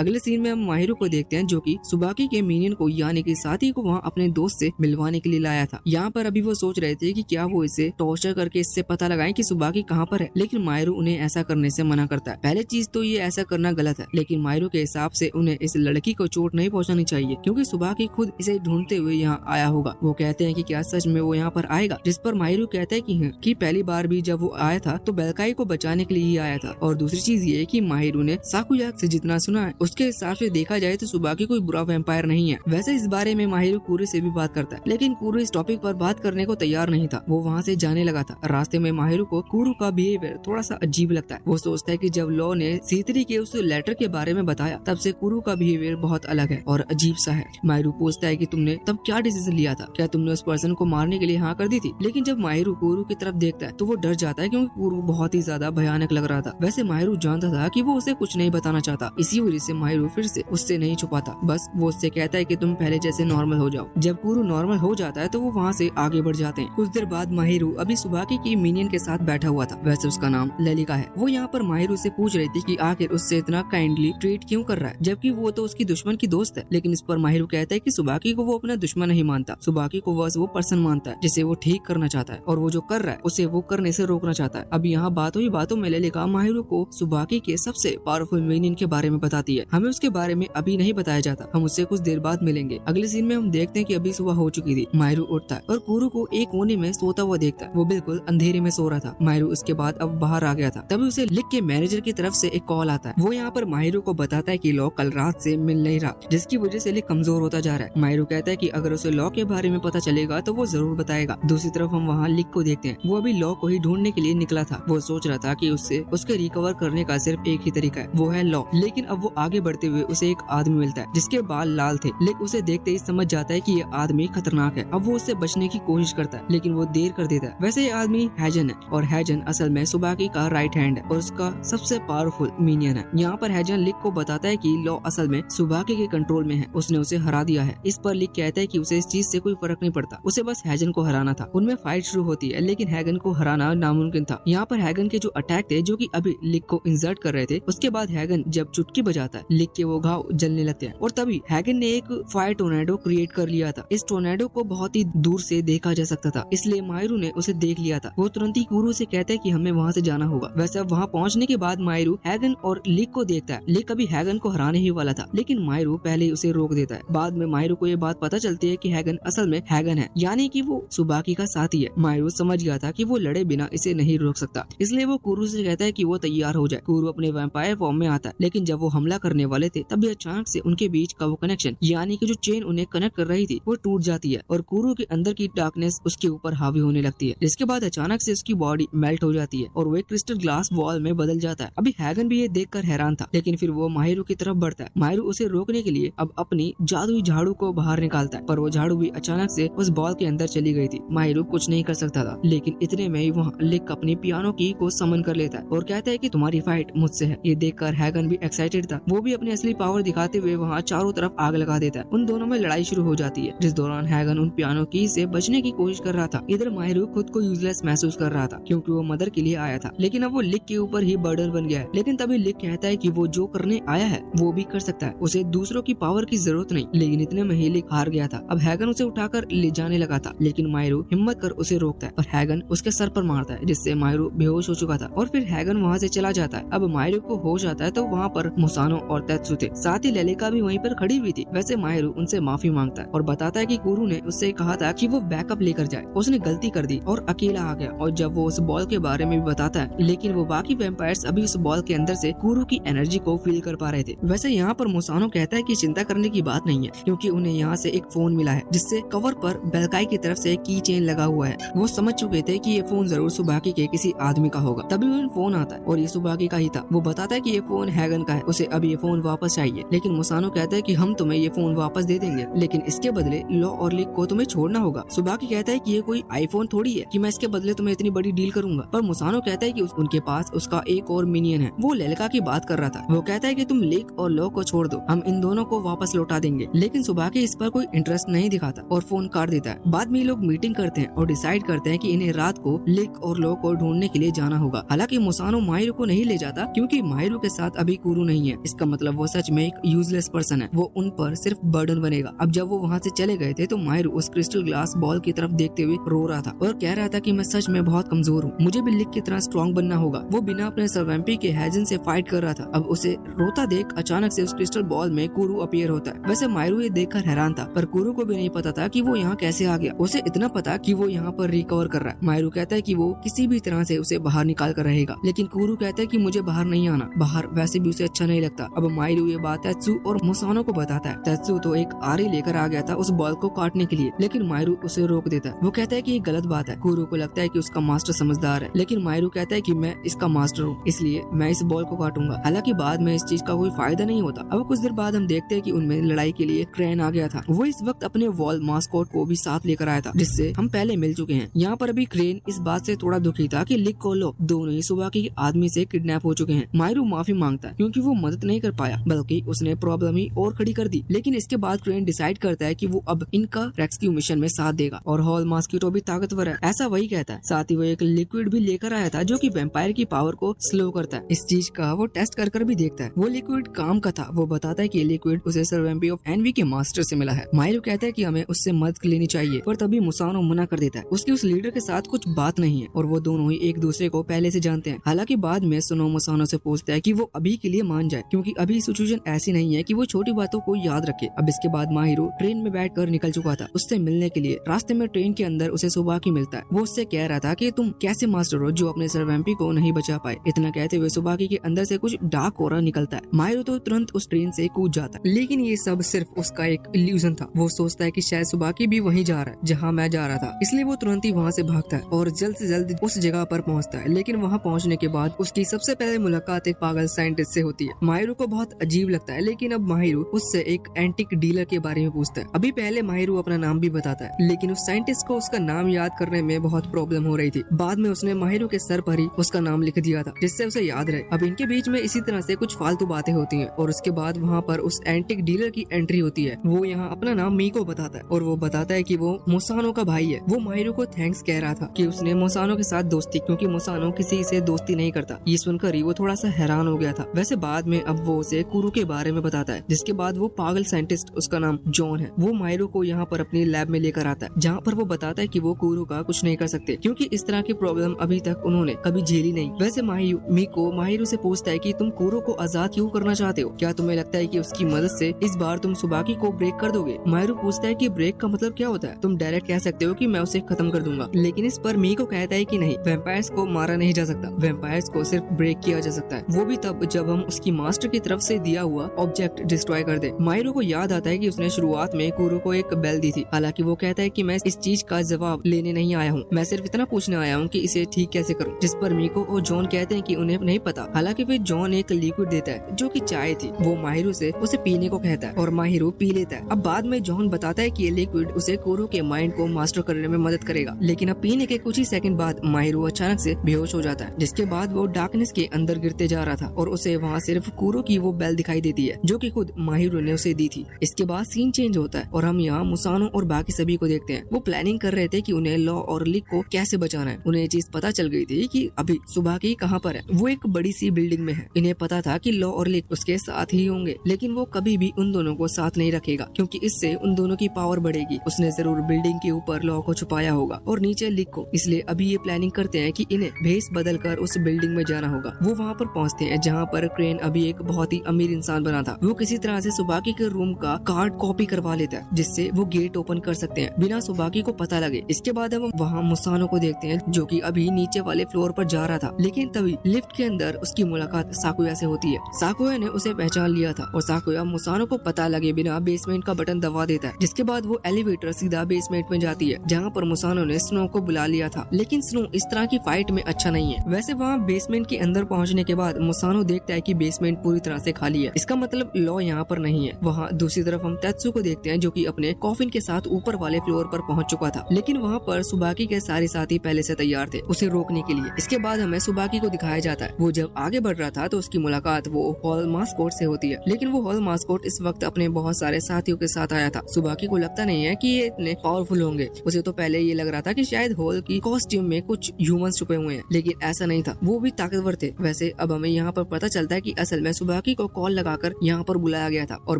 अगले सीन में हम माहिरू को देखते हैं जो कि सुबाकी के मीनियन को यानी कि साथी को वहाँ अपने दोस्त से मिलवाने के लिए लाया था। यहाँ पर अभी वो सोच रहे थे कि क्या वो इसे टॉर्चर करके इससे पता लगाएं कि सुबाकी कहाँ पर है, लेकिन माहिरू उन्हें ऐसा करने से मना करता है। पहले चीज तो ये ऐसा करना गलत है, लेकिन माहिरू के हिसाब से उन्हें इस लड़की को चोट नहीं पहुंचानी चाहिए क्योंकि सुबाकी खुद इसे ढूंढते हुए यहाँ आया होगा। वो कहते हैं कि क्या सच में वो यहाँ पर आएगा, जिस पर माहिरू कहता है कि पहली बार भी जब वो आया था तो बेलकाई को बचाने के लिए ही आया था। और दूसरी चीज ये कि माहिरू ने साकुयाक से जितना सुना है उसके हिसाब से देखा जाए तो सुबाकी कोई बुरा वैम्पायर नहीं है। वैसे इस बारे में माहिरू कुरू से भी बात करता है, लेकिन कुरू इस टॉपिक पर बात करने को तैयार नहीं था। वो वहाँ से जाने लगा था। रास्ते में माहिरू को कुरू का बिहेवियर थोड़ा सा अजीब लगता है। वो सोचता है कि जब लॉ ने सीतरी के उस लेटर के बारे में बताया तब से कुरू का बिहेवियर बहुत अलग है और अजीब सा है। माहिरू पूछता है कि तुमने तब क्या डिसीजन लिया था, क्या तुमने उस पर्सन को मारने के लिए हाँ कर दी थी। लेकिन जब माहिरू कुरू की तरफ देखता है तो वो डर जाता है क्योंकि कुरू बहुत ही ज्यादा भयानक लग रहा था। वैसे माहिरू जानता था कि वो उसे कुछ नहीं बताना चाहता, इसी वजह से माहिरू फिर से उससे नहीं छुपाता। बस वो उससे कहता है कि तुम पहले जैसे नॉर्मल हो जाओ। जब कुरू नॉर्मल हो जाता है तो वो वहाँ से आगे बढ़ जाते हैं। कुछ देर बाद माहिरू अभी सुबाकी की मीनियन के साथ बैठा हुआ था। वैसे उसका नाम ललिका है। वो यहाँ पर माहिरू से पूछ रही थी कि आखिर उससे इतना काइंडली ट्रीट क्यों कर रहा है, जबकि वो तो उसकी दुश्मन की दोस्त है। लेकिन इस पर माहिरू कहता है कि सुबाकी को वो अपना दुश्मन नहीं मानता, सुबाकी को बस वो पर्सन मानता है जिसे वो ठीक करना चाहता है और वो जो कर रहा है उसे वो करने से रोकना चाहता है। अब यहाँ बातों ही बातों में ललिका माहिरू को सुबाकी के सबसे पावरफुल मीनियन के बारे में बताती है। हमें उसके बारे में अभी नहीं बताया जाता, हम उससे कुछ देर बाद मिलेंगे। अगले सीन में हम देखते हैं कि अभी सुबह हो चुकी थी। माहिरू उठता है और कुरू को एक कोने में सोता हुआ देखता है। वो बिल्कुल अंधेरे में सो रहा था। माहिरू उसके बाद अब बाहर आ गया था। तभी उसे लिक के मैनेजर की तरफ से एक कॉल आता है। वो यहाँ पर माहिरू को बताता है कि लॉ कल रात से मिल नहीं रहा, जिसकी वजह से लिक कमजोर होता जा रहा है। माहिरू कहता है कि अगर उसे लॉ के बारे में पता चलेगा तो वो जरूर बताएगा। दूसरी तरफ हम वहाँ लिक को देखते हैं। वो अभी लॉ को ही ढूंढने के लिए निकला था। वो सोच रहा था कि उसके रिकवर करने का सिर्फ एक ही तरीका है, वो है लॉ। लेकिन अब वो आगे बढ़ते हुए उसे एक आदमी मिलता है जिसके बाल लाल थे। लिक उसे देखते ही समझ जाता है कि ये आदमी खतरनाक है। अब वो उससे बचने की कोशिश करता है लेकिन वो देर कर देता है। वैसे ये आदमी हैजन है और हैजन असल में सुबाकी का राइट हैंड है और उसका सबसे पावरफुल मीनियन है। यहाँ पर हैजन लिक को बताता है कि लॉ असल में सुबाकी के कंट्रोल में है, उसने उसे हरा दिया है। इस पर लिक कहता है कि उसे इस चीज से कोई फर्क नहीं पड़ता, उसे बस हैजन को हराना था। उनमें फाइट शुरू होती है लेकिन हैगन को हराना नामुमकिन था। यहाँ पर हैगन के जो अटैक थे जो कि अभी लिक को इंसर्ट कर रहे थे, उसके बाद हैगन जब चुटकी बजाता है लिक के वो घाव जलने लगते हैं और तभी हैगन ने एक फायर टोर्नेडो क्रिएट कर लिया था। इस टोर्नेडो को बहुत ही दूर से देखा जा सकता था, इसलिए माहिरू ने उसे देख लिया था। वो तुरंत ही कुरू से कहता है कि हमें वहाँ से जाना होगा। वैसे अब वहाँ पहुँचने के बाद माहिरू हैगन और लिक को देखता है। लिक अभी हैगन को हराने ही वाला था लेकिन माहिरू पहले ही उसे रोक देता है। बाद में माहिरू को ये बात पता चलती है कि हैगन असल में हैगन है, यानी कि वो सुबाकी का साथी है। माहिरू समझ गया था कि वो लड़े बिना इसे नहीं रोक सकता, इसलिए वो कुरू से कहता है कि वो तैयार हो जाए। कुरू अपने वैम्पायर फॉर्म में आता है लेकिन जब वो हमला करने वाले थे तभी अचानक से उनके बीच का वो कनेक्शन यानी कि जो चेन उन्हें कनेक्ट कर रही थी वो टूट जाती है और कुरू के अंदर की डार्कनेस उसके ऊपर हावी होने लगती है, जिसके बाद अचानक से उसकी बॉडी मेल्ट हो जाती है और वो एक क्रिस्टल ग्लास वॉल में बदल जाता है। अभी हैगन भी ये देखकर हैरान था लेकिन फिर वो माहिरू की तरफ बढ़ता है। माहिरू उसे रोकने के लिए अब अपनी जादुई झाड़ू को बाहर निकालता है पर वो झाड़ू भी अचानक से उस बॉल के अंदर चली गई थी। माहिरू कुछ नहीं कर सकता था लेकिन इतने में ही वहाँ लिक अपनी पियानो की को समन कर लेता है और कहता है कि तुम्हारी फाइट मुझसे है। ये देखकर हैगन भी एक्साइटेड था। वो भी अपनी असली पावर दिखाते हुए वहाँ चारों तरफ आग लगा देता है। उन दोनों में लड़ाई शुरू हो जाती है जिस दौरान हैगन उन पियानो की से बचने की कोशिश कर रहा था। इधर माहिरू खुद को यूजलेस महसूस कर रहा था क्योंकि वो मदर के लिए आया था लेकिन अब वो लिक के ऊपर ही बर्डन बन गया है। लेकिन तभी लिक कहता है कि वो जो करने आया है वो भी कर सकता है, उसे दूसरों की पावर की जरूरत नहीं। लेकिन इतने में ही लिक हार गया था। अब हैगन उसे उठाकर ले जाने लगा था लेकिन माहिरू हिम्मत कर उसे रोकता है और हैगन उसके सर पर मारता है जिससे माहिरू बेहोश हो चुका था और फिर हैगन वहाँ से चला जाता है। अब माहिरू को होश आता है तो वहाँ पर मुसानो और तेत्सु थे, साथ ही ललिका भी वहीं पर खड़ी हुई थी। वैसे माहिरू उनसे माफी मांगता है और बताता है कि कुरू ने उससे कहा था कि वो बैकअप लेकर जाए, उसने गलती कर दी और अकेला आ गया। और जब वो उस बॉल के बारे में भी बताता है लेकिन वो बाकी वैम्पायर्स अभी उस बॉल के अंदर से कुरू की एनर्जी को फील कर पा रहे थे। वैसे यहाँ पर मुसानो कहता है कि चिंता करने की बात नहीं है क्योंकि उन्हें यहाँ से एक फोन मिला है जिससे कवर पर बेलकाई की तरफ से एक की चेन लगा हुआ है। वो समझ चुके थे कि ये फोन जरूर सुबाकी के किसी आदमी का होगा। तभी उन्हें फोन आता है और ये सुबाकी का ही था। वो बताता है कि ये फोन हैगन का है, उसे अब ये फोन वापस चाहिए। लेकिन मुसानो कहता है कि हम तुम्हें ये फोन वापस दे देंगे लेकिन इसके बदले लॉ और लिक को तुम्हें छोड़ना होगा। सुबाकी कहता है कि ये कोई आईफोन थोड़ी है कि मैं इसके बदले तुम्हें इतनी बड़ी डील करूंगा। पर मुसानो कहता है कि उनके पास उसका एक और मिनियन है। वो ललिका की बात कर रहा था। वो कहता है कि तुम लिक और लॉ को छोड़ दो, हम इन दोनों को वापस लौटा देंगे। लेकिन सुबाकी इस पर कोई इंटरेस्ट नहीं दिखाता और फोन काट देता है। बाद में ये लोग मीटिंग करते हैं और डिसाइड करते हैं कि इन्हें रात को लिक और लॉ को ढूंढने के लिए जाना होगा। हालांकि मुसानो माहिरू को नहीं ले जाता क्योंकि माहिरू के साथ अभी कुरू नहीं है। इसका मतलब वो सच में एक यूजलेस पर्सन है, वो उन पर सिर्फ बर्डन बनेगा। अब जब वो वहाँ से चले गए थे तो माहिरू उस क्रिस्टल ग्लास बॉल की तरफ देखते हुए रो रहा था और कह रहा था कि मैं सच में बहुत कमजोर हूँ, मुझे भी लिक की तरह स्ट्रॉन्ग बनना होगा। वो बिना अपने सर्वेम्पी के हैजन से फाइट कर रहा था। अब उसे रोता देख अचानक से उस क्रिस्टल बॉल में कुरू अपीयर होता है। वैसे माहिरू ये देखकर हैरान था, पर कुरू को भी नहीं पता था कि वो यहाँ कैसे आ गया। उसे इतना पता कि वो यहाँ पर रिकवर कर रहा है। माहिरू कहता है कि वो किसी भी तरह से उसे बाहर निकाल कर रहेगा, लेकिन कुरू कहता है कि मुझे बाहर नहीं आना, बाहर वैसे भी उसे अच्छा नहीं लगता। अब माहिरू ये बात तेत्सु और मुसानो को बताता है। तेत्सु तो एक आरी लेकर आ गया था उस बॉल को काटने के लिए, लेकिन माहिरू उसे रोक देता है। वो कहता है कि ये गलत बात है। कुरू को लगता है कि उसका मास्टर समझदार है, लेकिन माहिरू कहता है कि मैं इसका मास्टर हूँ, इसलिए मैं इस बॉल को काटूंगा। हालांकि बाद में इस चीज का कोई फायदा नहीं होता। अब कुछ देर बाद हम देखते हैं कि उनमें लड़ाई के लिए क्रेन आ गया था। वो इस वक्त अपने वॉल मास्कोट को भी साथ लेकर आया था, जिससे हम पहले मिल चुके हैं। यहाँ पर अभी क्रेन इस बात से थोड़ा दुखी था कि लिक को लो दोनों ही सुबाकी के आदमी से किडनैप हो चुके हैं। माहिरू माफी मांगता है क्योंकि वो मदद नहीं कर पाया, बल्कि उसने प्रॉब्लम ही और खड़ी कर दी। लेकिन इसके बाद क्रेन डिसाइड करता है कि वो अब इनका रेस्क्यू मिशन में साथ देगा। और हॉल मॉस्किटो भी ताकतवर है, ऐसा वही कहता है। साथ ही वो एक लिक्विड भी लेकर आया था जो कि वैम्पायर की पावर को स्लो करता है। इस चीज का वो टेस्ट कर भी देखता है। वो लिक्विड काम का था। वो बताता है कि लिक्विड उसे सर्वेम्पी ऑफ एनवी के मास्टर से मिला है। माहिरू कहता है कि हमें उससे मदद लेनी चाहिए, पर तभी मुसानो मना कर देता है। उसकी उस लीडर के साथ कुछ बात नहीं है और वो दोनों ही एक दूसरे को पहले से जानते हैं। हालांकि बाद में सुनो मुसानो से पूछता है कि वो अभी के लिए मान जाए, क्योंकि अभी सिचुएशन ऐसी नहीं है कि वो छोटी बातों को याद रखे। अब इसके बाद माहिरू ट्रेन में बैठकर निकल चुका था उससे मिलने के लिए। रास्ते में ट्रेन के अंदर उसे सुबाकी मिलता है। वो उससे कह रहा था कि तुम कैसे मास्टर हो जो अपने सर्वेम्पी को नहीं बचा पाए। इतना कहते हुए सुबाकी के अंदर से कुछ डार्क ऑरा निकलता है। माहिरू तो तुरंत उस ट्रेन से कूद जाता है, लेकिन ये सब सिर्फ उसका एक इल्यूजन था। वो सोचता है कि शायद सुबाकी भी वहीं जा रहा है जहाँ मैं जा रहा था, इसलिए वो तुरंत ही वहाँ से भागता है और जल्द से जल्द उस जगह पर पहुँचता है। लेकिन वहाँ पहुँचने के बाद उसकी सबसे पहले मुलाकात एक पागल साइंटिस्ट से होती है। माहिरू को बहुत अजीब लगता है, लेकिन अब माहिरू उससे एक एंटिक डीलर के बारे में पूछता है। अभी पहले माहिरू अपना नाम भी बताता है, लेकिन उस साइंटिस्ट को उसका नाम याद करने में बहुत प्रॉब्लम हो रही थी। बाद में उसने माहिरू के सर पर ही उसका नाम लिख दिया था, जिससे उसे याद रहे। अब इनके बीच में इसी तरह से कुछ फालतू बातें होती हैं और उसके बाद वहाँ पर उस एंटिक डीलर की एंट्री होती है। वो यहाँ अपना नाम मीको बताता है और वो बताता है कि वो मुसानो का भाई है। वो माहिरू को थैंक्स कह रहा था कि उसने मुसानो के साथ दोस्ती, क्योंकि मुसानो किसी से दोस्ती नहीं करता। ये सुनकर ही वो थोड़ा सा हैरान हो गया था। वैसे बाद में अब वो उसे कुरू के बारे में बताता है, जिसके बाद वो पागल साइंटिस्ट, उसका नाम जॉन है, वो माहिरू को यहाँ पर अपनी लैब में लेकर आता है, जहाँ पर वो बताता है कि वो कुरू का कुछ नहीं कर सकते, क्योंकि इस तरह की प्रॉब्लम अभी तक उन्होंने कभी झेली नहीं। वैसे मीको माहिरू से पूछता है कि तुम कुरू को आजाद क्यों करना चाहते हो? क्या तुम्हें लगता है कि उसकी मदद से इस बार तुम सुबाकी को ब्रेक कर दोगे? माहिरू पूछता है कि ब्रेक का मतलब क्या होता है? तुम डायरेक्ट कह सकते हो कि मैं उसे खत्म कर दूंगा, लेकिन इस पर मीको कहता है कि नहीं, वैम्पायर्स को मारा नहीं जा सकता, वैम्पायर्स को सिर्फ ब्रेक किया जा सकता है, वो भी तब जब हम उसकी मास्टर की तरफ से दिया हुआ ऑब्जेक्ट डिस्ट्रॉय कर दे। माहिरू को याद आता है कि उसने शुरुआत में कुरू को एक बेल दी थी। हालांकि वो कहता है कि मैं इस चीज का जवाब लेने नहीं आया हूँ, मैं सिर्फ इतना पूछने आया हूँ कि इसे ठीक कैसे करूँ। जिस पर मीको और जॉन कहते हैं कि उन्हें नहीं पता। हालांकि फिर जॉन एक लिक्विड देता है जो कि चाय थी। वो माहिरू से उसे पीने को कहता है और माहिरू पी लेता है। अब बाद में जॉन बताता है कि ये लिक्विड उसे कुरू के माइंड को मास्टर करने में मदद करेगा, लेकिन अब पीने के कुछ ही सेकंड बाद माहिरू अचानक से बेहोश हो जाता है, जिसके बाद वो डार्कनेस के अंदर गिरते जा रहा था और उसे वहाँ सिर्फ कुरू की वो बेल दिखाई देती है जो कि खुद माहिरू ने उसे दी थी। इसके बाद सीन चेंज होता है और हम यहाँ मुसानो और बाकी सभी को देखते हैं। वो प्लानिंग कर रहे थे कि उन्हें लॉ और लिक को कैसे बचाना है। उन्हें ये चीज पता चल गई थी कि अभी सुबाकी कहाँ पर है। वो एक बड़ी सी बिल्डिंग में है। इन्हें पता था कि लॉ और लिक उसके साथ ही होंगे, लेकिन वो कभी भी उन दोनों को साथ नहीं रखेगा, क्योंकि इससे उन दोनों की पावर बढ़ेगी। उसने जरूर बिल्डिंग के ऊपर लॉ को छुपाया होगा और नीचे लिक को, इसलिए अभी ये प्लानिंग करते हैं कि इन्हें भेस बदल कर उस बिल्डिंग में जाना होगा। वो वहाँ पर पहुँचते हैं जहाँ पर क्रेन अभी एक बहुत ही अमीर इंसान बना था। वो किसी तरह से सुबाकी के रूम का कार्ड कॉपी करवा लेता है, जिससे वो गेट ओपन कर सकते हैं बिना सुबाकी को पता लगे। इसके बाद हम वहाँ मुसानो को देखते हैं जो कि अभी नीचे वाले फ्लोर पर जा रहा था, लेकिन तभी लिफ्ट के अंदर उसकी मुलाकात साकुया से होती है। साकुया ने उसे पहचान लिया था और साकुया मुसानो को पता लगे बिना बेसमेंट का बटन दबा देता है, जिसके बाद वो एलिवेटर सीधा बेसमेंट में जाती है, जहाँ पर मुसानो ने स्नो को बुला लिया था। लेकिन स्नो इस तरह की फाइट में अच्छा नहीं है। वैसे वहाँ बेसमेंट के अंदर पहुँचने के बाद मुसानो देखता है कि बेसमेंट पूरी तरह से खाली है। इसका मतलब लॉ यहाँ पर नहीं है। वहाँ दूसरी तरफ हम तेत्सु को देखते हैं जो कि अपने कॉफिन के साथ ऊपर वाले फ्लोर पर पहुँच चुका था, लेकिन वहाँ पर सुबाकी के सारे साथी पहले से तैयार थे उसे रोकने के लिए। इसके बाद हमें सुबाकी को दिखाया जाता है। वो जब आगे बढ़ रहा था तो उसकी मुलाकात वो हॉल मास्कोट से होती है, लेकिन वो हॉल मास्कोट इस वक्त अपने बहुत सारे साथियों के साथ आया था। सुबाकी को लगता नहीं है कि ये इतने पावरफुल होंगे। उसे तो पहले ये लग रहा था कि शायद हॉल की कॉस्ट्यूम में कुछ ह्यूमंस छुपे हुए हैं, लेकिन ऐसा नहीं था, वो भी ताकतवर थे। वैसे अब हमें यहाँ पर पता चलता है कि असल में सुबाकी को कॉल लगाकर यहाँ पर बुलाया गया था और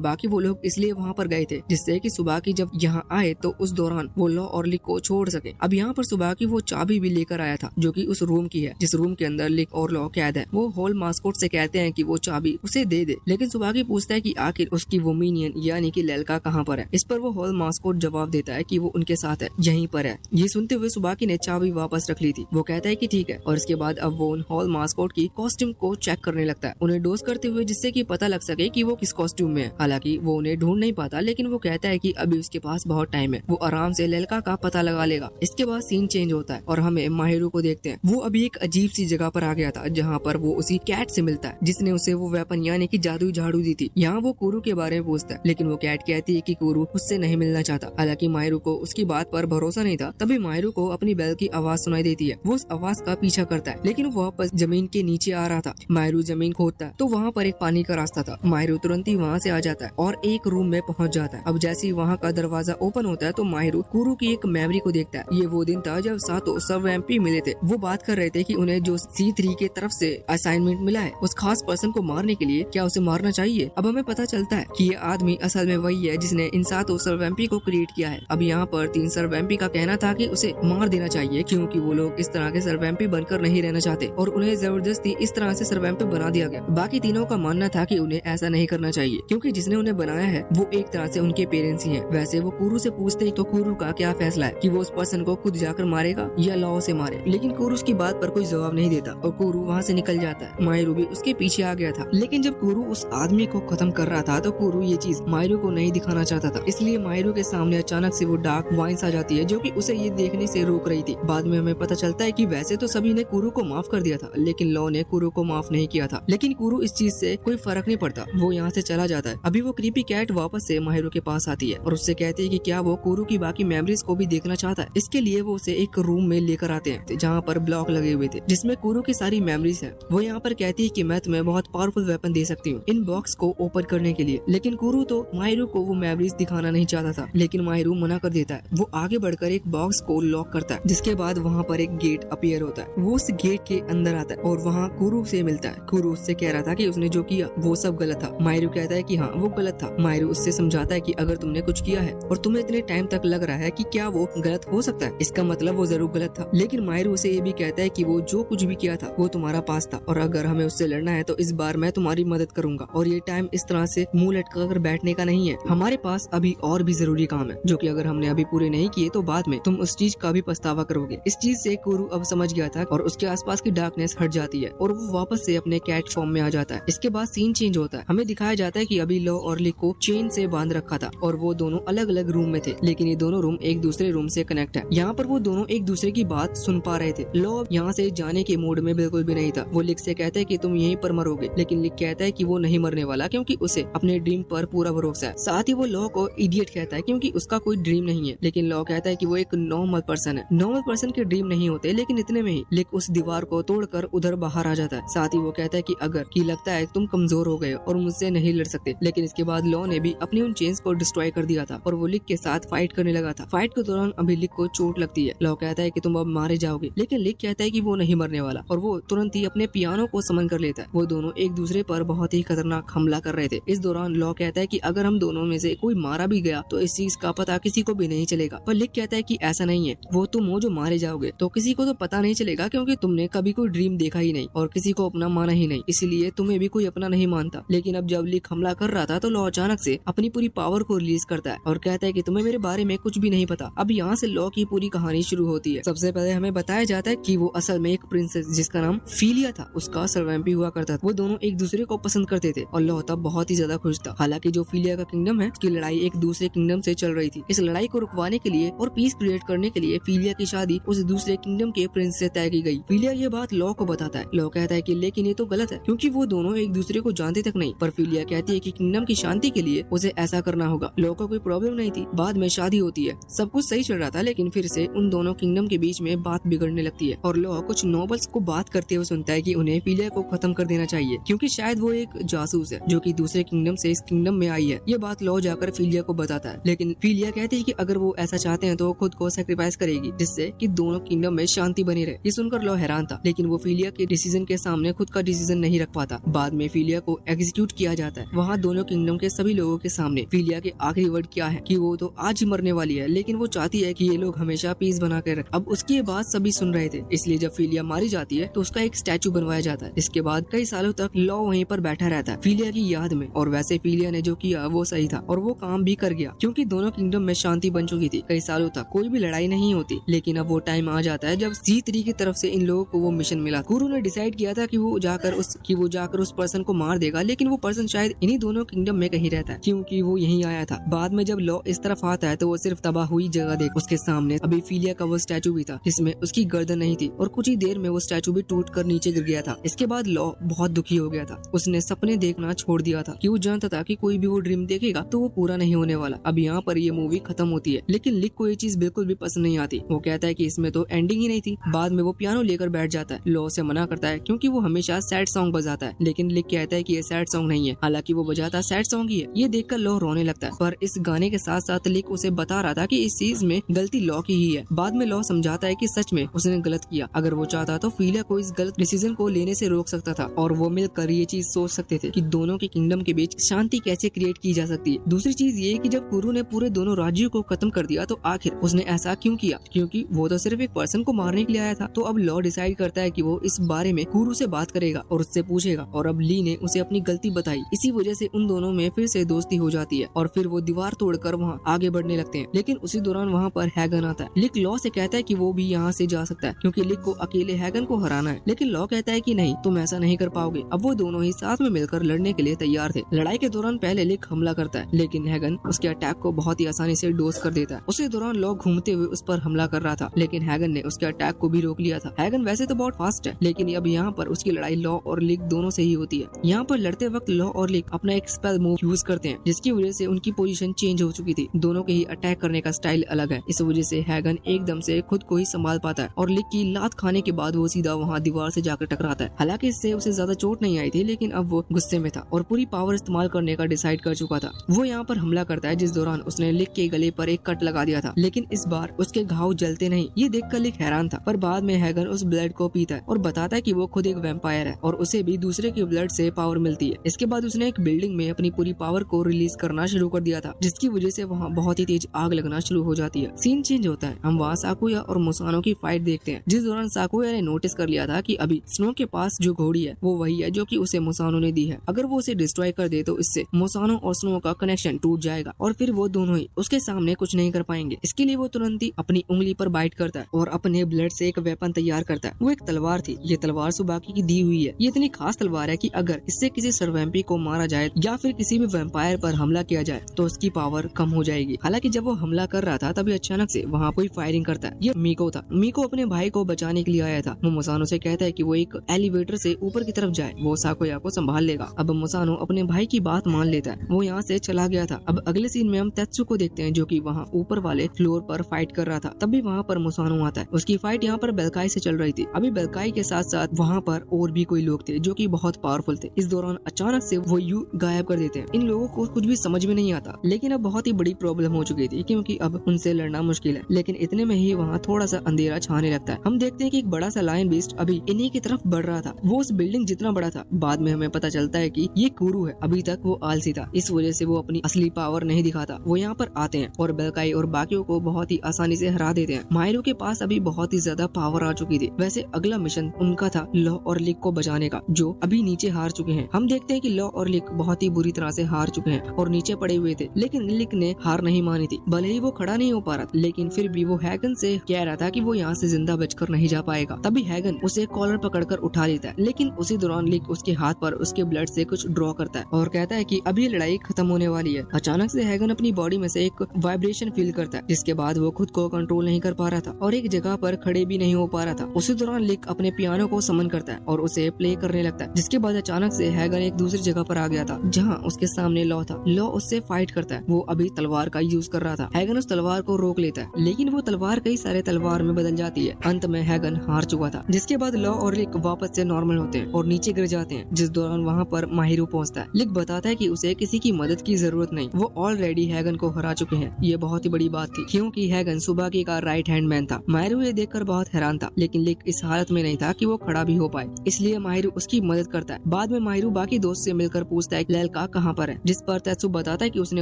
बाकी वो लोग इसलिए वहाँ पर गए थे जिससे कि सुबाकी जब यहाँ आए तो उस दौरान वो लॉ और लिक को छोड़ सके। अब यहाँ पर सुबाकी वो चाबी भी लेकर आया था जो कि उस रूम की है जिस रूम के अंदर लिक और लॉ कैद है। वो हॉल मास्कोट से कहते हैं कि वो चाबी उसे दे दे, लेकिन सुबाकी पूछता है कि आखिर उसकी वो मिनियन यानी कि लेल्का कहाँ पर है। इस पर वो हॉल मास्कोट जवाब देता है कि वो उनके साथ है, यहीं पर है। ये सुनते हुए सुबाकी ने चाबी वापस रख ली थी। वो कहता है कि ठीक है और इसके बाद अब वो उन हॉल मास्कोट की कॉस्ट्यूम को चेक करने लगता है, उन्हें डोज करते हुए जिससे कि पता लग सके कि वो किस कॉस्ट्यूम में है। हालांकि वो उन्हें ढूंढ नहीं पाता, लेकिन वो कहता है कि अभी उसके पास बहुत टाइम है, वो आराम से लेल्का का पता लगा लेगा। इसके बाद सीन चेंज होता है और हमें माहिरू को देखते हैं। वो अभी एक अजीब सी जगह पर आ गया था जहाँ पर वो उसी कैट से मिलता है जिसने उसे वो वेपन यानी कि जादुई झाड़ू दी थी। यहाँ वो कुरू के बारे में पूछता है, लेकिन वो कैट कहती है कि कुरू उससे नहीं मिलना चाहता। हालांकि माहिरू को उसकी बात पर भरोसा नहीं था। तभी माहिरू को अपनी बैल की आवाज सुनाई देती है। वो उस आवाज का पीछा करता है, लेकिन वो वापस जमीन के नीचे आ रहा था। माहिरू जमीन खोदता है तो वहाँ पर एक पानी का रास्ता था। माहिरू तुरंत ही वहाँ से आ जाता है और एक रूम में पहुँच जाता है। अब जैसे ही वहाँ का दरवाजा ओपन होता है तो माहिरू कुरू की एक मेमोरी को देखता है। ये वो दिन था जब सातों सब एमपी मिले थे। वो बात कर रहे थे कि उन्हें जो C3 की तरफ से असाइनमेंट मिला है उस खास पर्सन को मारने के लिए क्या उसे मारना चाहिए। अब हमें पता चलता है कि ये आदमी असल में वही है जिसने इन सातों सर्वैम्पी को क्रिएट किया है। अब यहाँ पर 3 सर्वैम्पी का कहना था कि उसे मार देना चाहिए क्योंकि वो लोग इस तरह के सर्वैम्पी बनकर नहीं रहना चाहते और उन्हें जबरदस्ती इस तरह से सर्वैम्पी बना दिया गया। बाकी तीनों का मानना था कि उन्हें ऐसा नहीं करना चाहिए क्योंकि जिसने उन्हें बनाया है वो एक तरह से उनके पेरेंट्स ही हैं। वैसे वो कुरू से पूछते तो कुरू का क्या फैसला है कि वो उस पर्सन को खुद जाकर मारेगा या लॉ से मारे, लेकिन कुरू उसकी बात पर कोई जवाब नहीं देता और कुरू वहाँ से निकल जाता है। माहिरू भी उसके पीछे आ गया था, लेकिन जब कुरू उस आदमी को खत्म कर रहा था तो कुरू ये चीज माहिरू को नहीं दिखाना चाहता था। इसलिए माहिरू के सामने अचानक से वो डार्क वाइन्स आ जाती है जो कि उसे ये देखने से रोक रही थी। बाद में हमें पता चलता है कि वैसे तो सभी ने कुरू को माफ कर दिया था, लेकिन लॉ ने कुरू को माफ नहीं किया था। लेकिन कुरू इस चीज से कोई फर्क नहीं पड़ता, वो यहाँ से चला जाता है। अभी वो क्रीपी कैट वापस से माहिरू के पास आती है और उससे कहती है कि क्या वो कुरू की बाकी मेमोरीज को भी देखना चाहता है। इसके लिए वो उसे एक रूम में लेकर आते हैं जहाँ पर ब्लॉक लगे हुए थे जिसमें कुरू की सारी मेमोरीज है। वो यहाँ पर कहती है कि मैं तुम्हें बहुत पावरफुल वेपन दे सकती हूँ इन बॉक्स को ओपन करने के लिए, लेकिन कुरू तो माहिरू को वो मेमोरीज दिखाना नहीं चाहता था। लेकिन माहिरू मना कर देता है। वो आगे बढ़कर एक बॉक्स को लॉक करता है जिसके बाद वहाँ पर एक गेट अपीयर होता है। वो उस गेट के अंदर आता है और वहाँ कुरू से मिलता है। कुरू उससे कह रहा था कि उसने जो किया वो सब गलत था। माहिरू कहता है कि हाँ वो गलत था। माहिरू उससे समझाता है कि अगर तुमने कुछ किया है और तुम्हें इतने टाइम तक लग रहा है कि क्या वो गलत हो सकता है, इसका मतलब वो जरूर गलत था। लेकिन माहिरू उसे ये भी कहता है कि वो जो कुछ भी किया था वो तुम्हारा पास था और अगर हमें उससे लड़ना है तो इस बार मैं तुम्हारी मदद करूंगा और ये टाइम इस तरह से मुंह लटका कर बैठने का नहीं है। हमारे पास अभी और भी जरूरी काम है जो कि अगर हमने अभी पूरे नहीं किए तो बाद में तुम उस चीज का भी पछतावा करोगे। इस चीज से कुरू अब समझ गया था और उसके आसपास की डार्कनेस हट जाती है और वो वापस से अपने कैट फॉर्म में आ जाता है। इसके बाद सीन चेंज होता है। हमें दिखाया जाता है कि अभी लॉ और लिक को चेन से बांध रखा था और वो दोनों अलग अलग रूम में थे, लेकिन ये दोनों रूम एक दूसरे रूम से कनेक्ट है। यहाँ पर वो दोनों एक दूसरे की बात सुन पा रहे थे। लॉ यहाँ से जाने के मूड में बिल्कुल भी नहीं था। वो लिक से कहता है कि तुम यहीं पर मरोगे, लेकिन लिक कहता है कि वो नहीं मरने वाला क्योंकि उसे अपने ड्रीम पर पूरा भरोसा है। साथ ही वो लॉ को इडियट कहता है क्योंकि उसका कोई ड्रीम नहीं है, लेकिन लॉ कहता है कि वो एक नॉर्मल पर्सन है। नॉर्मल पर्सन के ड्रीम नहीं होते, लेकिन इतने में ही लिक उस दीवार को तोड़कर उधर बाहर आ जाता है। साथ ही वो कहता है कि अगर कि लगता है तुम कमजोर हो गए और मुझसे नहीं लड़ सकते, लेकिन इसके बाद लॉ ने भी अपनी उन चेन्स को डिस्ट्रॉय कर दिया था और वो लिक के साथ फाइट करने लगा था। फाइट के दौरान अभी लिक को चोट लगती है। लॉ कहता है कि तुम अब मारे जाओगे, लेकिन लिक कहता है कि वो नहीं मरने वाला और वो तुरंत ही अपने पियानो को समन कर लेता है। वो दोनों एक दूसरे पर बहुत ही खतरनाक हमला कर रहे थे। इस दौरान लॉ कहता है कि अगर हम दोनों में से कोई मारा भी गया तो इस चीज का पता किसी को भी नहीं चलेगा, पर लिक कहता है कि ऐसा नहीं है, वो तुम हो जो मारे जाओगे तो किसी को तो पता नहीं चलेगा क्योंकि तुमने कभी कोई ड्रीम देखा ही नहीं और किसी को अपना माना ही नहीं, इसलिए तुम्हें भी कोई अपना नहीं मानता। लेकिन अब जब लिक हमला कर रहा था तो लॉ अचानक से अपनी पूरी पावर को रिलीज करता है और कहता है कि तुम्हें मेरे बारे में कुछ भी नहीं पता। अब यहाँ से लॉ की पूरी कहानी शुरू होती है। सबसे पहले हमें बताया जाता है कि वो असल में एक प्रिंसेस जिसका नाम फीलिया था उसका सर्वैम्पी हुआ करता था। वो दोनों एक दूसरे को पसंद करते थे और लॉ तब बहुत ही ज्यादा खुश था। हालांकि जो फीलिया का किंगडम है उसकी लड़ाई एक दूसरे किंगडम से चल रही थी। इस लड़ाई को रुकवाने के लिए और पीस क्रिएट करने के लिए फीलिया की शादी उस दूसरे किंगडम के प्रिंस से तय की गई। फीलिया ये बात लॉ को बताता है। लॉ कहता है कि लेकिन ये तो गलत है क्योंकि वो दोनों एक दूसरे को जानते तक नहीं, पर फीलिया कहती है कि किंगडम की शांति के लिए उसे ऐसा करना होगा। लॉ को कोई प्रॉब्लम नहीं थी। बाद में शादी होती है, सब कुछ सही चल रहा था, लेकिन फिर से उन दोनों किंगडम के बीच में बात बिगड़ने लगती है और लॉ कुछ नोबल्स को बात करते हुए सुनता है कि उन्हें फीलिया को खत्म कर देना चाहिए क्योंकि शायद वो एक जासूस है जो कि दूसरे किंगडम से इस किंगडम में आई है। ये बात लॉ जाकर फीलिया को बताता है, लेकिन फीलिया कहती है कि अगर वो ऐसा चाहते हैं तो वो खुद को सैक्रिफाइस करेगी जिससे कि दोनों किंगडम में शांति बनी रहे। ये सुनकर लॉ हैरान था, लेकिन वो फीलिया के डिसीजन के सामने खुद का डिसीजन नहीं रख पाता। बाद में फीलिया को एग्जीक्यूट किया जाता है। वहाँ दोनों किंगडम के सभी लोगों के सामने फीलिया के आखिरी वर्ड क्या है कि वो तो आज ही मरने वाली है, लेकिन वो चाहती है कि ये लोग हमेशा पीस बना के रखें। अब उसकी ये बात सभी सुन रहे थे, इसलिए जब फीलिया मारी जाती है तो उसका एक स्टैचू बनवाया जाता है। इसके बाद कई सालों तक लॉ वहीं पर बैठा रहता है फीलिया की याद में। और वैसे फीलिया ने जो किया वो सही था और वो काम भी कर गया, क्योंकि दोनों किंगडम में शांति बन चुकी थी। कई सालों तक कोई भी लड़ाई नहीं होती, लेकिन अब वो टाइम आ जाता है जब C3 की तरफ से इन लोगों को वो मिशन मिला। कुरु ने डिसाइड किया था कि वो जाकर उस पर्सन को मार देगा, लेकिन वो पर्सन शायद इन्हीं दोनों किंगडम में कहीं रहता है, क्योंकि वो यहीं आया था। बाद में जब लॉ इस तरफ आता है तो वो सिर्फ तबाह हुई जगह देख उसके सामने अभी फीलिया का वो स्टैचू भी था जिसमें उसकी गर्दन नहीं थी, और कुछ ही देर में वो स्टैचू भी टूट कर नीचे गिर गया था। इसके बाद लॉ बहुत दुखी हो गया था। उसने सपने देखना छोड़ दिया था कि वो जानता था कि कोई भी वो ड्रीम देखेगा तो वो पूरा नहीं होने वाला। अब यहाँ पर ये मूवी खत्म होती है, लेकिन लिक को ये चीज बिल्कुल भी पसंद नहीं आती। वो कहता है कि इसमें तो एंडिंग ही नहीं थी। बाद में वो पियानो लेकर बैठ जाता है। लॉ से मना करता है क्योंकि वो हमेशा सैड सॉन्ग बजाता है, लेकिन लिक कहता है कि ये सैड सॉन्ग नहीं है, हालांकि वो बजाता सैड सॉन्ग ही है। ये देखकर लॉ रोने लगता है, पर इस गाने के साथ साथ लिक उसे बता रहा था कि इस चीज में गलती लॉ की ही है। बाद में लॉ समझाता है कि सच में उसने गलत किया। अगर वो चाहता तो फीलिया को इस गलत डिसीजन को लेने से रोक सकता था, और वो मिलकर ये चीज सोच सकते थे कि दोनों के किंगडम के बीच शांति कैसे क्रिएट की जा सकती है। दूसरी चीज ये कि जब कुरु ने पूरे दोनों राज्यों को खत्म कर दिया तो आखिर उसने ऐसा क्यों किया, क्योंकि वो तो सिर्फ एक पर्सन को मारने के लिए आया था। तो अब लॉ डिसाइड करता है कि वो इस बारे में कुरु से बात करेगा और उससे पूछेगा, और अब ली ने उसे अपनी गलती बताई। इसी वजह से उन दोनों में फिर से दोस्ती हो जाती है और फिर वो दीवार तोड़कर वहाँ आगे बढ़ने लगते हैं। लेकिन उसी दौरान वहाँ पर हैगन आता है। लिक लॉ से कहता है कि वो भी यहाँ से जा सकता है क्योंकि लिक को अकेले हैगन को हराना है, लेकिन लॉ कहता है कि नहीं, तुम ऐसा नहीं कर पाओगे। अब वो दोनों ही साथ में मिलकर लड़ने के लिए तैयार थे। लड़ाई के दौरान पहले लिक हमला करता है, लेकिन हैगन उसके अटैक को बहुत ही आसानी से डोज कर देता है। उसी दौरान लॉ घूमते हुए उस पर हमला कर रहा था, लेकिन हैगन ने उसके अटैक को भी रोक लिया था। हैगन वैसे तो बहुत फास्ट है, लेकिन अब यहाँ पर उसकी लड़ाई लॉ और लिक दोनों से ही होती है। यहाँ पर लड़ते वक्त लॉ और लिक अपना एक स्पेल मूव यूज करते हैं, जिसकी वजह से उनकी पोजीशन चेंज हो चुकी थी। दोनों के ही अटैक करने का स्टाइल अलग है। इस वजह से हैगन एकदम से खुद को ही संभाल पाता है और लिक की लात खाने के बाद वो सीधा वहाँ दीवार से जाकर टकराता है। हालांकि इससे उसे ज्यादा चोट नहीं आई थी, लेकिन अब वो गुस्से में था और पूरी पावर इस्तेमाल करने का डिसाइड कर चुका था। वो यहाँ पर हमला करता है, जिस दौरान उसने लिक के गले पर एक कट लगा दिया था, लेकिन इस बार उसके घाव जलते नहीं। ये देखकर लिक हैरान था, पर बाद में हैगन उस ब्लड को पीता है और बताता है कि वो खुद एक वैम्पायर है और उसे भी दूसरे के ब्लड से पावर मिलती है। इसके बाद उसने एक बिल्डिंग में अपनी पूरी पावर को रिलीज करना शुरू कर दिया था, जिसकी वजह से वहाँ बहुत ही तेज आग लगना शुरू हो जाती है। सीन चेंज होता है। हम वहाँ साकुया और मुसानो की फाइट देखते हैं, जिस दौरान साकुया ने नोटिस कर लिया था कि अभी स्नो के पास जो घोड़ी है वो वही है जो कि उसे मुसानो ने दी है। अगर वो उसे डिस्ट्रॉय कर दे तो इससे मुसानो और स्नो का कनेक्शन टूट जाएगा और फिर वो दोनों ही उसके सामने कुछ नहीं कर पाएंगे। इसके लिए वो तुरंत ही अपनी उंगली पर बाइट करता है और अपने ब्लड से एक वेपन तैयार करता है। वो एक तलवार थी। ये तलवार सुबाकी की दी हुई है। ये इतनी खास तलवार है कि अगर इससे किसी सर्वैम्पी को मारा जाए या फिर किसी भी वैम्पायर पर हमला किया जाए तो उसकी पावर कम हो जाएगी। हालांकि जब वो हमला कर रहा था तभी अचानक से वहाँ कोई फायरिंग करता है। ये मीको था। मीको अपने भाई को बचाने के लिए आया था। वो मुसानो से कहता है कि वो एक एलिवेटर से ऊपर की तरफ जाए, वो साकुया को संभाल लेगा। अब मुसानो अपने भाई की बात मान लेता है। वो यहाँ से चला गया था। अब अगले सीन में हम तेत्सु को देखते हैं, जो कि वहाँ ऊपर वाले फ्लोर पर फाइट कर रहा था। तभी वहाँ पर मुसानो आता है। उसकी फाइट यहाँ पर बेलकाई से चल रही थी। अभी बेलकाई के साथ साथ वहाँ पर और भी कोई लोग थे जो कि बहुत पावरफुल थे। इस दौरान अचानक से वो यू गायब कर देते हैं। इन लोगों को कुछ भी समझ में नहीं आता, लेकिन अब बहुत ही बड़ी प्रॉब्लम हो चुकी थी क्योंकि अब उनसे लड़ना मुश्किल है। लेकिन इतने में ही वहाँ थोड़ा सा अंधेरा छाने लगता है। हम देखते हैं कि एक बड़ा सा लायन बीस्ट अभी इन्हीं की तरफ बढ़ रहा था। वो उस बिल्डिंग जितना बड़ा था। बाद में हमें पता चलता है कि ये कुरु है। अभी तक वो आलसी था, इस वजह से वो अपनी असली पावर नहीं दिखाता। वो यहाँ पर आते हैं और बेलकाई और बाकियों को बहुत ही आसानी से हरा देते हैं। मायरू के पास अभी बहुत ही ज्यादा पावर आ चुकी थी। वैसे अगला मिशन उनका था लॉ और लिक को बचाने का, जो अभी नीचे हार चुके हैं। हम देखते हैं कि लॉ और लिक बहुत ही बुरी तरह से हार चुके हैं और नीचे पड़े हुए थे, लेकिन लिक ने हार नहीं मानी थी। भले ही वो खड़ा नहीं हो पा रहा, लेकिन फिर भी वो हैगन से कह रहा था कि वो यहाँ से जिंदा बचकर नहीं जा पाएगा। तभी हैगन उसे कॉलर पकड़कर उठा लेता है, लेकिन उसी दौरान लिक उसके हाथ पर उसके ब्लड से कुछ ड्रॉ करता है और कहता है कि अभी लड़ाई खत्म होने वाली है। अचानक से हैगन अपनी बॉडी में से एक वाइब्रेशन फील करता है, जिसके बाद वो खुद को कंट्रोल नहीं कर पा रहा था और एक जगह पर खड़े भी नहीं हो पा रहा था। उसी दौरान लिक अपने पियानो को समन करता है और उसे प्ले करने लगता है, जिसके बाद अचानक से हैगन एक दूसरी जगह पर आ गया था जहाँ उसके सामने लॉ था। लॉ उससे फाइट करता है। वो अभी तलवार का यूज कर रहा था। हैगन उस तलवार को रोक लेता है, लेकिन वो तलवार कई सारे तलवार में बदल जाती है। अंत में हैगन हार चुका था, जिसके बाद लॉ और लिक वापस से नॉर्मल होते हैं और नीचे गिर जाते हैं। जिस दौरान वहाँ पर माहिरू पहुँचता है। लिक बताता है कि उसे किसी की मदद की जरूरत नहीं, वो ऑलरेडी हैगन को हरा चुके हैं। ये बहुत ही बड़ी बात थी क्योंकि हैगन सुबाकी का राइट हैंड मैन था। माहिरू ये देखकर बहुत हैरान था, लेकिन लिक इस हालत में नहीं था कि वो खड़ा भी हो पाए, इसलिए माहिरू उसकी मदद करता है। बाद में माहिरू बाकी दोस्त से मिलकर पूछता है लड़का कहाँ पर है, जिस पर तेत्सु बताता है कि उसने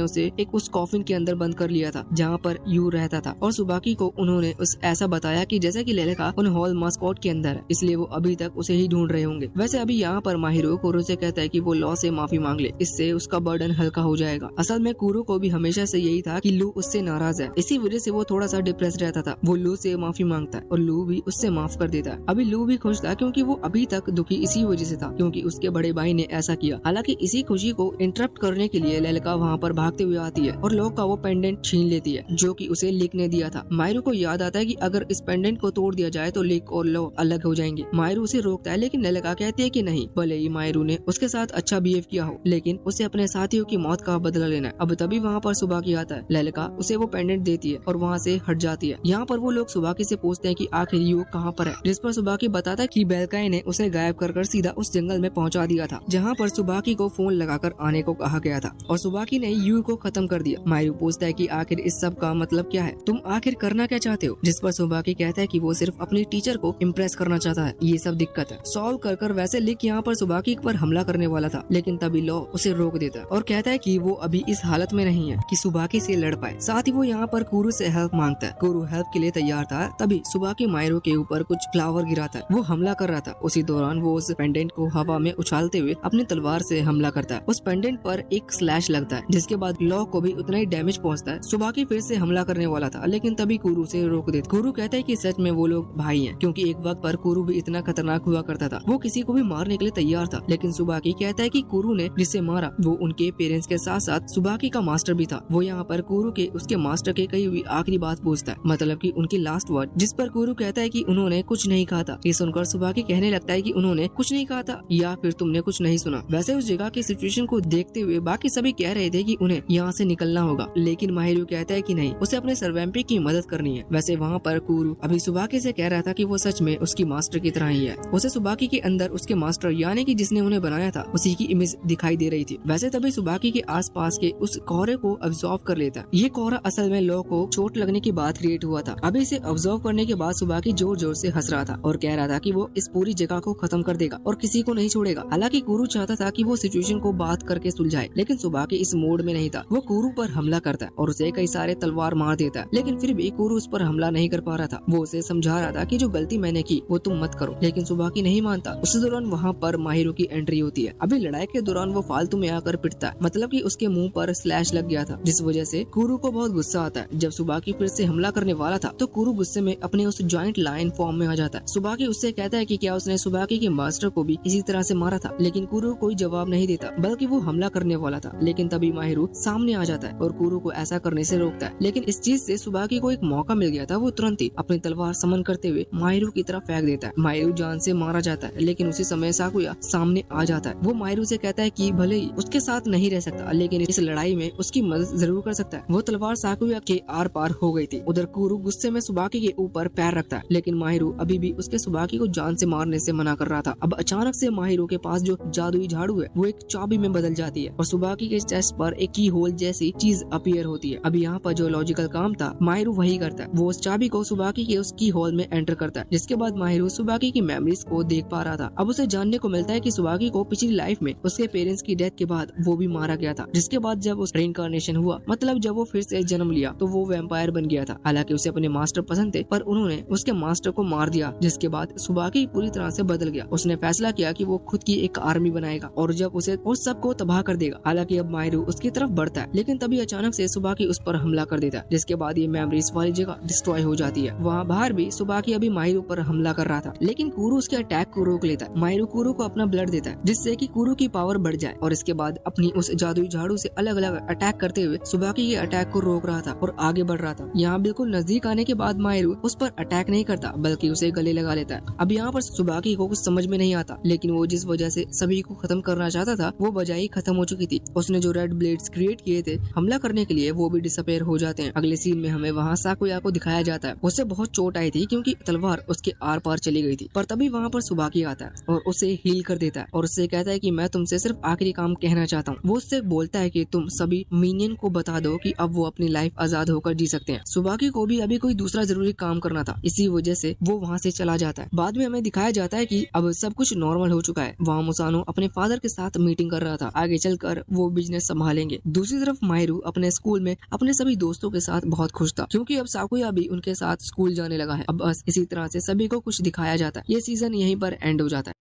उसे एक उस कॉफिन के अंदर बंद कर लिया था जहाँ पर यू रहता था, और सुबाकी को उन्होंने उस ऐसा बताया कि जैसे कि लड़का उन हॉल मास्कोट के अंदर है, इसलिए वो अभी तक उसे ही ढूंढ रहे होंगे। वैसे अभी यहाँ पर माहिरू कुरू से कहता है कि वो लॉ से माफी मांग ले, इससे उसका बर्डन हल्का हो जाएगा। असल में कुरू को भी हमेशा से यही था कि लू उससे नाराज है, इसी वजह से वो थोड़ा सा डिप्रेस रहता था। वो लू से माफी मांगता है और लू भी उससे माफ कर देता है। अभी लू भी खुश था क्योंकि वो अभी तक दुखी इसी वजह से था क्योंकि उसके बड़े भाई ने ऐसा किया। हालांकि इसी खुशी को इंटरप्ट करने के लिए ललिका वहाँ पर भागते हुए आती है और लॉ का वो पेंडेंट छीन लेती है जो कि उसे लिक ने दिया था। माहिरू को याद आता है कि अगर इस पेंडेंट को तोड़ दिया जाए तो लिक और लॉ अलग हो जाएंगे। माहिरू उसे रोकता है लेकिन ललिका कहती है कि नहीं, भले ही माहिरू ने उसके साथ अच्छा बिहेव किया हो लेकिन उसे अपने साथियों की मौत का बदला लेना है। अब तभी वहाँ पर सुबाकी आता है। ललिका उसे वो पेंडेंट देती है और वहाँ से हट जाती है। यहाँ पर वो लोग सुबाकी से पूछते हैं कि आखिर यू कहाँ पर है, जिस पर सुबाकी बताता है कि बेलकाई ने उसे गायब कर सीधा उस जंगल में पहुँचा दिया था जहाँ पर सुबाकी को फोन लगाकर आने को कहा गया था और सुबाकी ने यू को खत्म कर दिया। माहिरू पूछता है कि आखिर इस सब का मतलब क्या है, तुम आखिर करना क्या चाहते हो, जिस पर सुबाकी कहता है कि वो सिर्फ अपनी टीचर को इम्प्रेस करना चाहता है, ये सब दिक्कत है सॉल्व कर। वैसे लिक यहाँ पर सुबाकी पर हमला करने वाला था लेकिन तभी लॉ उसे रोक देता है और कहता है कि वो अभी इस हालत में नहीं है कि सुबाकी से लड़ पाए। साथ ही वो यहाँ पर कुरू से हेल्प मांगता है। कुरू हेल्प के लिए तैयार था तभी सुबाकी माहिरू के ऊपर कुछ फ्लावर गिराता है। वो हमला कर रहा था, उसी दौरान वो उस पेंडेंट को हवा में उछालते हुए अपनी तलवार से हमला करता है। उस पेंडेंट पर एक स्लैश लगता है जिसके बाद लॉ को भी उतना ही डैमेज पहुंचता है। सुबाकी फिर से हमला करने वाला था लेकिन तभी कुरू से रोक देता। कुरू कहता है कि सच में वो लोग भाई हैं क्योंकि एक वक्त पर कुरू भी इतना खतरनाक हुआ करता था, वो किसी को भी मारने के लिए तैयार था। लेकिन सुबाकी कहता है कि कुरू ने जिसे मारा वो उनके पेरेंट्स के साथ साथ सुबाकी का मास्टर भी था। वो यहाँ पर कुरू के उसके मास्टर के कही हुई आखिरी बात पूछता है, मतलब कि उनकी लास्ट वर्ड, जिस पर कुरू कहता है कि उन्होंने कुछ नहीं कहा था। ये सुनकर सुबाकी कहने लगता है कि उन्होंने कुछ नहीं कहा था या फिर तुमने कुछ नहीं सुना। वैसे उस जगह की सिचुएशन को देखते हुए बाकी सभी कह रहे थे कि उन्हें यहाँ से निकलना होगा लेकिन माहिरू कहता है कि नहीं, उसे अपने सर्वैम्पी की मदद करनी है। वैसे वहाँ पर कुरू अभी सुबाकी से कह रहा था कि वो सच में उसकी मास्टर की तरह ही है। उसे सुबाकी के अंदर उसके मास्टर यानी कि जिसने उन्हें बनाया था उसी की इमेज दिखाई दे रही थी। वैसे तभी सुबाकी के आसपास के उस कोहरे को ऑब्जर्व कर लेता। ये कोहरा असल में लॉ को चोट लगने के बाद क्रिएट हुआ था। अभी इसे ऑब्जर्व करने के बाद सुबाकी जोर जोर से हंस रहा था और कह रहा था कि वो इस पूरी जगह को खत्म कर देगा और किसी को नहीं छोड़ेगा। हालांकि कुरू चाहता था कि वो सिचुएशन को बात करके सुलझाए लेकिन सुबाकी इस मोड में नहीं था। वो कुरू पर हमला करता है और उसे कई सारे तलवार मार देता है लेकिन फिर भी कुरू उस पर हमला नहीं कर पा रहा था। वो उसे समझा रहा था कि जो गलती मैंने की वो तुम मत करो, लेकिन सुबाकी नहीं मानता। उस दौरान वहाँ पर माहिरू की एंट्री होती है। अभी लड़ाई के दौरान वो फालतू में आकर पिटता है, मतलब कि उसके मुंह पर स्लैश लग गया था जिस वजह से कुरू को बहुत गुस्सा आता है। जब सुबाकी फिर से हमला करने वाला था तो कुरू गुस्से में अपने उस जॉइंट लाइन फॉर्म में आ जाता है। सुबाकी उससे कहता है कि क्या उसने सुबाकी के मास्टर को भी इसी तरह से मारा था, लेकिन कुरू कोई जवाब नहीं देता बल्कि वो हमला करने वाला था। लेकिन तभी माहिरू सामने आ जाता है और कुरू को ऐसा करने से रोकता है। लेकिन इस चीज से सुबाकी को एक मौका मिल गया था। वो तुरंत ही अपनी तलवार समन करते हुए माहिरू की तरफ फेंक देता है। माहिरू जान से मारा जाता है लेकिन उसी समय साकुया सामने आ जाता है। वो माहिरू से कहता है कि भले ही उसके साथ नहीं रह सकता लेकिन इस लड़ाई में उसकी मदद जरूर कर सकता है। वो तलवार साकुया के आर पार हो गई थी। उधर कुरू गुस्से में सुबाकी के ऊपर पैर रखता है लेकिन माहिरू अभी भी उसके सुबाकी को जान से मारने से मना कर रहा था। अब अचानक से माहिरू के पास जो जादुई झाड़ू है वो एक चाबी में बदल जाती है और सुबाकी के चेस्ट पर एक की होल जैसी चीज अपीयर होती है। अभी यहाँ पर जो लॉजिकल काम था माहिरू वही करता है। वो उस चाबी को सुबाकी के उस की होल में एंटर करता है जिसके बाद माहिरू सुबाकी की मेमोरीज को देख पा रहा था। अब उसे जानने को मिलता है कि सुबाकी को पिछली लाइफ में उसके पेरेंट्स की डेथ के बाद वो भी मारा गया था, जिसके बाद जब उस रेइनकार्नेशन हुआ मतलब जब वो फिर से जन्म लिया तो वो वैम्पायर बन गया था। हालांकि उसे अपने मास्टर पसंद थे पर उन्होंने उसके मास्टर को मार दिया, जिसके बाद सुबाकी पूरी तरह से बदल गया। उसने फैसला किया कि वो खुद की एक आर्मी बनाएगा और जब उसे उस सबको तबाह कर देगा। हालांकि अब माहिरू उसकी तरफ बढ़ता है लेकिन तभी अचानक से सुबाकी उस पर हमला कर देता है जिसके बाद ये मेमोरीज वाली जगह डिस्ट्रॉय हो जाती है। वहाँ बाहर भी सुबाकी अभी माहिरू पर हमला कर रहा था लेकिन कुरू उसके अटैक को रोक लेता है। माहिरू कुरू को अपना ब्लड देता है जिससे कि कुरू की पावर बढ़ जाए और इसके बाद अपनी उस जादुई झाड़ू से अलग अलग अटैक करते हुए सुबाकी के अटैक को रोक रहा था और आगे बढ़ रहा था। यहाँ बिल्कुल नजदीक आने के बाद माहिरू उस पर अटैक नहीं करता बल्कि उसे गले लगा लेता है। अब यहाँ पर सुबाकी को कुछ समझ में नहीं आता लेकिन वो जिस वजह से सभी को खत्म करना चाहता था वो बजाय खत्म हो चुकी थी। उसने जो रेड ब्लेड्स क्रिएट किए थे हमला करने के लिए वो भी डिसअपेयर हो जाते हैं। अगले सीन में हमें वहाँ साकुया को दिखाया जाता है। उससे बहुत चोट आई थी क्योंकि तलवार उसके आर पार चली गई थी, पर तभी वहाँ पर सुबाकी आता है और उसे हील कर देता है और उससे कहता है कि मैं तुमसे सिर्फ आखिरी काम कहना चाहता हूँ। वो उससे बोलता है कि तुम सभी मिनियन को बता दो कि अब वो अपनी लाइफ आजाद होकर जी सकते हैं। सुबाकी को भी अभी कोई दूसरा जरूरी काम करना था, इसी वजह से वो वहाँ से चला जाता है। बाद में हमें दिखाया जाता है कि अब सब कुछ नॉर्मल हो चुका है वहाँ मुसानो अपने फादर के साथ मीटिंग कर रहा था, आगे चलकर वो बिजनेस संभालेंगे। दूसरी तरफ मायरू अपने स्कूल में अपने सभी दोस्तों के साथ बहुत खुश था, क्योंकि अब साकुया भी उनके साथ स्कूल जाने लगा है। अब बस इसी तरह से सभी को कुछ दिखाया जाता है। ये सीजन यहीं पर एंड हो जाता है।